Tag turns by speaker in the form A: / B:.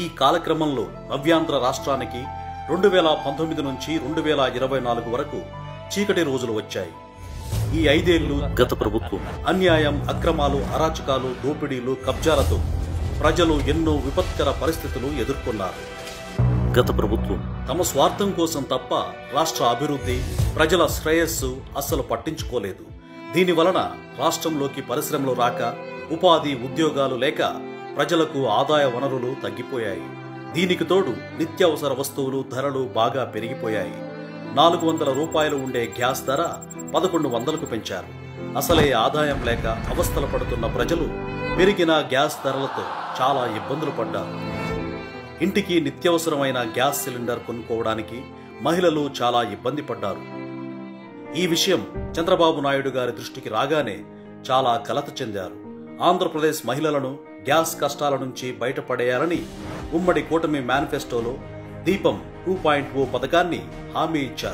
A: ఈ కాలక్రమంలో నవ్యాంధ్ర రాష్ట్రానికి 2019 నుంచి 2024 వరకు చీకటి రోజులు వచ్చాయి. ఈ 5 ఏళ్లు గత ప్రభుత్వం అన్యాయం, అక్రమాలు, అరాచకాలు, దోపిడీలు, కబ్జాలతో ప్రజలు ఎన్నో విపత్కర పరిస్థితులు ఎదుర్కొన్నారు. గత ప్రభుత్వం తమ స్వార్థం కోసం తప్ప రాష్ట్ర అభివృద్ధి, ప్రజల శ్రేయస్సు అస్సలు పట్టించుకోలేదు. దీనివలన రాష్ట్రంలోకి పరిశ్రమలు రాక, ఉపాధి, ఉద్యోగాలు లేక ప్రజలకు ఆదాయ వనరులు తగ్గిపోయాయి. దీనికి తోడు నిత్యావసర వస్తువులు ధరలు బాగా పెరిగిపోయాయి. 400 రూపాయలు ఉండే గ్యాస్ ధర 1100కు పెంచారు. అసలే ఆదాయం లేక అవస్థలు పడుతున్న ప్రజలు పెరిగిన గ్యాస్ ధరలతో చాలా ఇబ్బందులు పడ్డారు. ఇంటికి నిత్యావసరమైన గ్యాస్ సిలిండర్ కొనుక్కోవడానికి మహిళలు చాలా ఇబ్బంది పడ్డారు. ఈ విషయం చంద్రబాబు నాయుడు గారి దృష్టికి రాగానే చాలా కలత చెందారు. ఆంధ్రప్రదేశ్ మహిళలను గ్యాస్ కష్టాల నుంచి బయటపడేయాలని ఉమ్మడి కూటమి మేనిఫెస్టోలో దీపం 2.0 పథకాన్ని హామీ ఇచ్చారు.